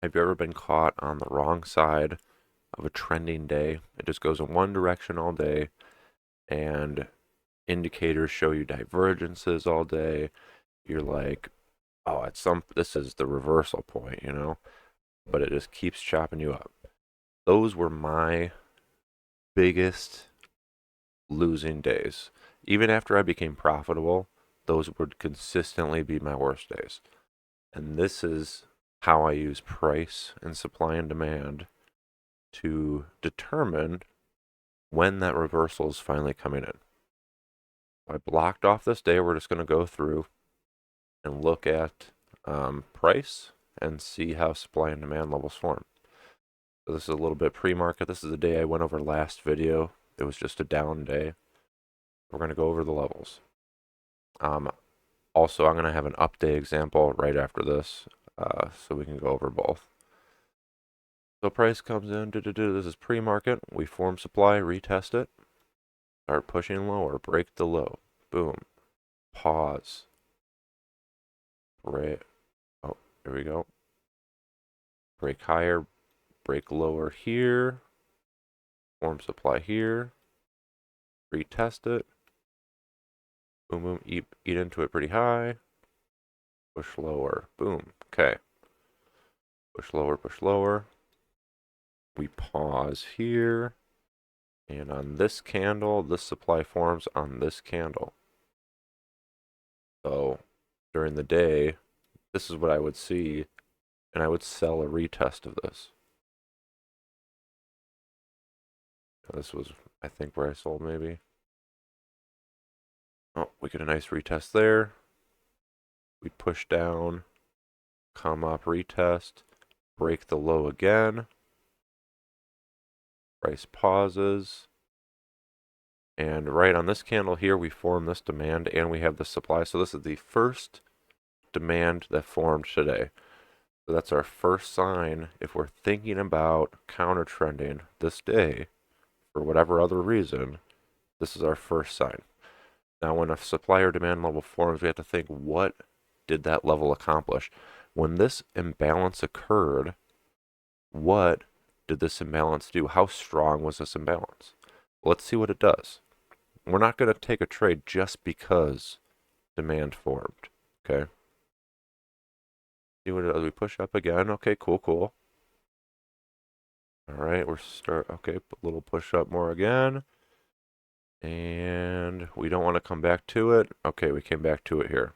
Have you ever been caught on the wrong side of a trending day? It just goes in one direction all day, and indicators show you divergences all day. You're like, oh, this is the reversal point, but it just keeps chopping you up. Those were my biggest losing days. Even after I became profitable, those would consistently be my worst days. And this is how I use price and supply and demand to determine when that reversal is finally coming in. I blocked off this day. We're just going to go through and look at price and see how supply and demand levels form. So this is a little bit pre-market. This is the day I went over last video. It was just a down day. We're going to go over the levels. Also, I'm going to have an update example right after this, so we can go over both. So price comes in, this is pre-market. We form supply, retest it, start pushing lower, break the low, boom, pause, break, oh, there we go, break higher, break lower here, form supply here, retest it, boom, boom, eat into it pretty high, push lower, boom, okay, push lower, we pause here, and on this candle, this supply forms on this candle. So during the day, this is what I would see, and I would sell a retest of this. This was, I think, where I sold maybe. Oh, we get a nice retest there. We push down, come up, retest, break the low again. Price pauses. And right on this candle here, we form this demand and we have the supply. So this is the first demand that formed today. So that's our first sign if we're thinking about counter trending this day for whatever other reason. This is our first sign. Now, when a supply or demand level forms, we have to think, what did that level accomplish? When this imbalance occurred, what did this imbalance do? How strong was this imbalance? Let's see what it does. We're not going to take a trade just because demand formed, okay? See what it does. We push up again. Okay, cool. All right, okay, a little push up more again. And we don't want to come back to it. Okay, we came back to it here.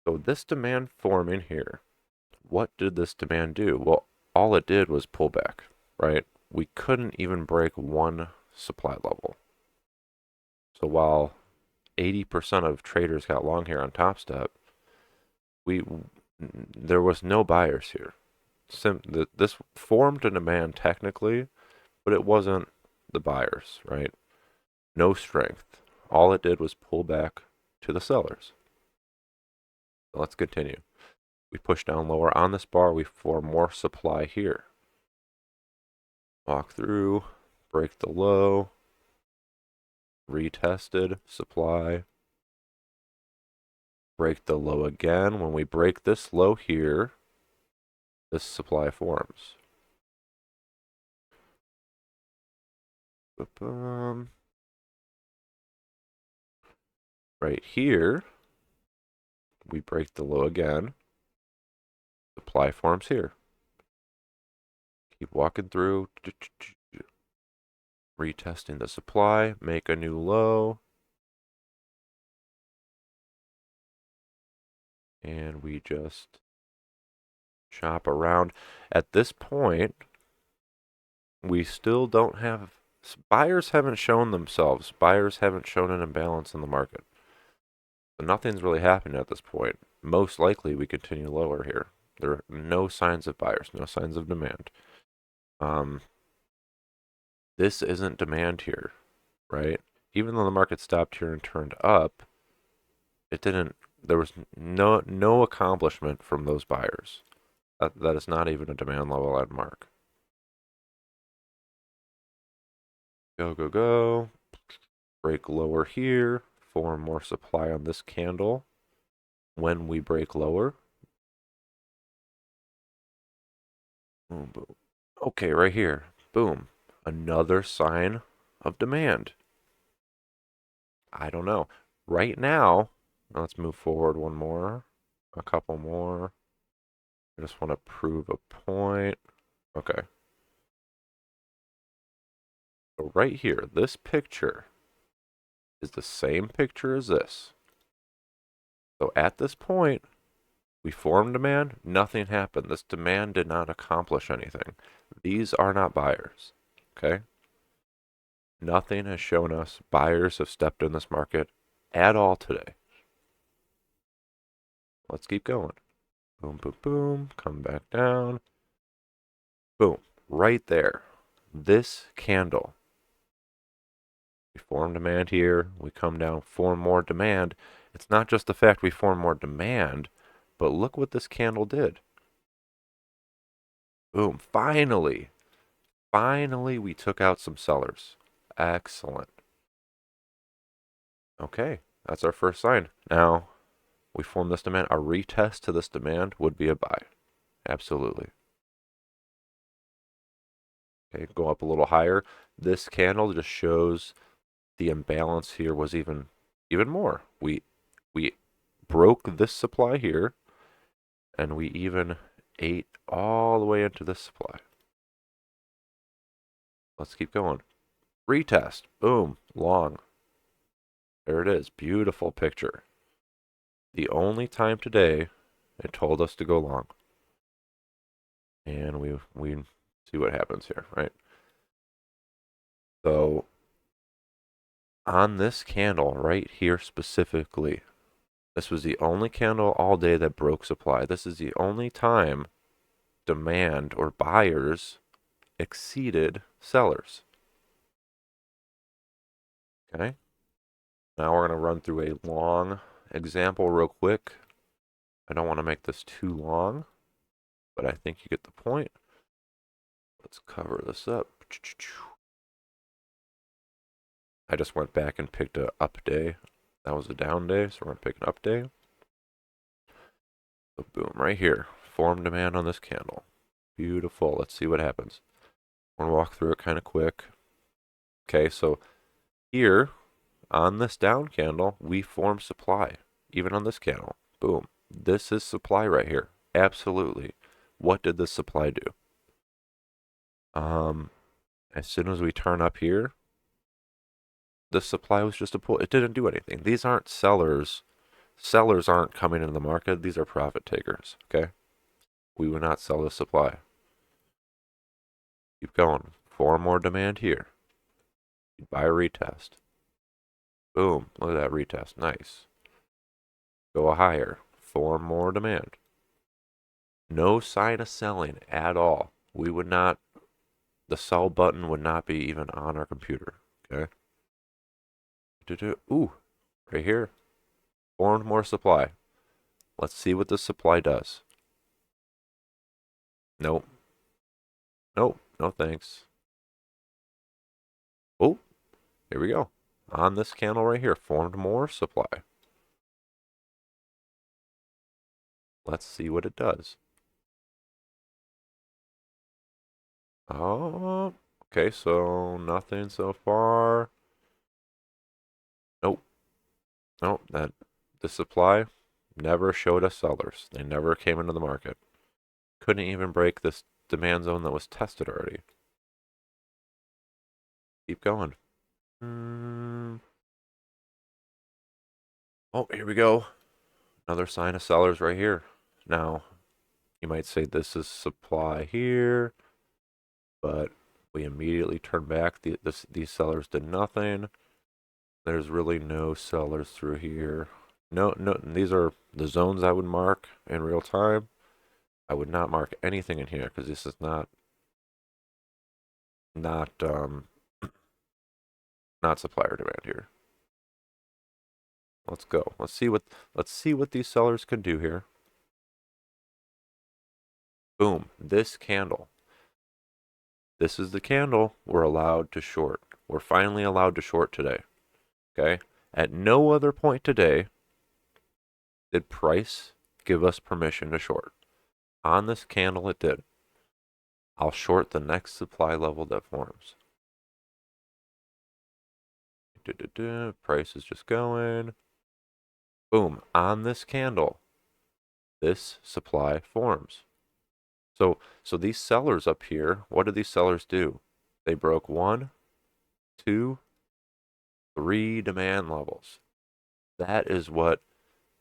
So this demand forming here, what did this demand do? Well, all it did was pull back, right? We couldn't even break one supply level. So while 80% of traders got long here on Top Step, there was no buyers here. This formed a demand technically, but it wasn't the buyers, right? No strength. All it did was pull back to the sellers. So let's continue. We push down lower on this bar, we form more supply here. Walk through, break the low, retested, supply, break the low again. When we break this low here, this supply forms. Right here, we break the low again, supply forms here. Keep walking through, retesting the supply, make a new low, and we just chop around. At this point, we still don't have, buyers haven't shown themselves. Buyers haven't shown an imbalance in the market. So nothing's really happening at this point. Most likely we continue lower here. There are no signs of buyers, no signs of demand. This isn't demand here, right? Even though the market stopped here and turned up, there was no accomplishment from those buyers. That is not even a demand level I'd mark. Go. Break lower here, form more supply on this candle. When we break lower, Boom, boom. Okay, right here. Boom. Another sign of demand. I don't know. Right now, let's move forward one more, a couple more. I just want to prove a point. Okay. So right here, this picture is the same picture as this. So at this point, we formed demand, nothing happened. This demand did not accomplish anything. These are not buyers. Okay? Nothing has shown us buyers have stepped in this market at all today. Let's keep going. Boom, boom, boom. Come back down. Boom. Right there. This candle. We form demand here. We come down, form more demand. It's not just the fact we form more demand, but look what this candle did. Boom. Finally. Finally, we took out some sellers. Excellent. Okay. That's our first sign. Now, we form this demand. A retest to this demand would be a buy. Absolutely. Okay, go up a little higher. This candle just shows the imbalance here was even more. We broke this supply here, and we even ate all the way into this supply. Let's keep going. Retest. Boom. Long. There it is. Beautiful picture. The only time today it told us to go long. And we see what happens here, right? So on this candle right here specifically, this was the only candle all day that broke supply. This is the only time demand or buyers exceeded sellers. Okay. Now we're going to run through a long example real quick. I don't want to make this too long, but I think you get the point. Let's cover this up. I just went back and picked a up day. That was a down day, so we're going to pick an up day. So boom, right here. Form demand on this candle. Beautiful. Let's see what happens. We're going to walk through it kind of quick. Okay, so here on this down candle, we form supply. Even on this candle. Boom. This is supply right here. Absolutely. What did this supply do? As soon as we turn up here, the supply was just a pull. It didn't do anything. These aren't sellers. Sellers aren't coming into the market. These are profit takers. Okay? We would not sell this supply. Keep going. Form more demand here. Buy a retest. Boom. Look at that retest. Nice. Go higher. Form more demand. No sign of selling at all. We would not, the sell button would not be even on our computer. Okay? Ooh, right here. Formed more supply. Let's see what the supply does. Nope. Nope. No thanks. Oh, here we go. On this candle right here, formed more supply. Let's see what it does. Oh, okay, so nothing so far. Nope. Nope, the supply never showed us sellers. They never came into the market. Couldn't even break this demand zone that was tested already. Keep going. Oh, here we go. Another sign of sellers right here. Now, you might say this is supply here, but we immediately turn back. These sellers did nothing. There's really no sellers through here. No, these are the zones I would mark in real time. I would not mark anything in here because this is not not supplier demand here. Let's go. Let's see what these sellers can do here. Boom. This candle. This is the candle we're allowed to short. We're finally allowed to short today. Okay? At no other point today did price give us permission to short. On this candle, it did. I'll short the next supply level that forms. Price is just going. Boom. On this candle, this supply forms. So these sellers up here, what did these sellers do? They broke 1, 2, 3 demand levels. That is what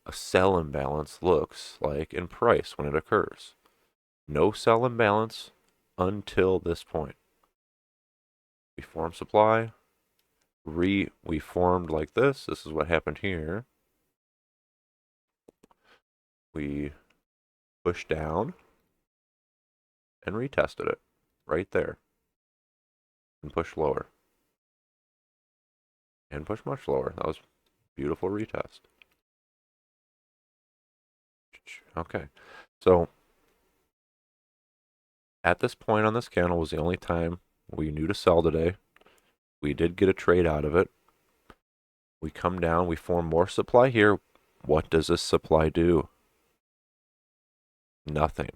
a sell imbalance looks like in price when it occurs. No sell imbalance until this point. We form supply, we formed like this. This is what happened here. We pushed down and retested it right there and pushed lower and pushed much lower. That was beautiful retest. Okay, so at this point on this candle was the only time we knew to sell today. We did get a trade out of it. We come down, we form more supply here. What does this supply do? Nothing.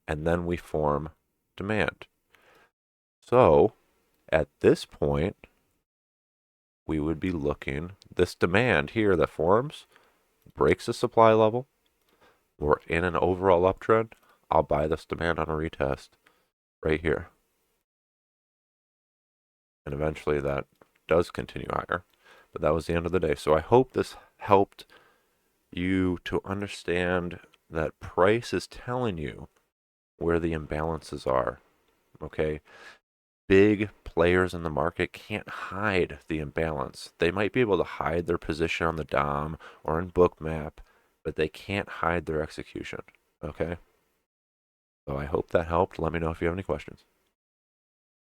And then we form demand. So at this point, we would be looking, this demand here that forms breaks the supply level. We're in an overall uptrend. I'll buy this demand on a retest right here. And eventually that does continue higher. But that was the end of the day. So I hope this helped you to understand that price is telling you where the imbalances are. Okay? Big players in the market can't hide the imbalance. They might be able to hide their position on the DOM or in Bookmap, but they can't hide their execution. Okay? So I hope that helped. Let me know if you have any questions.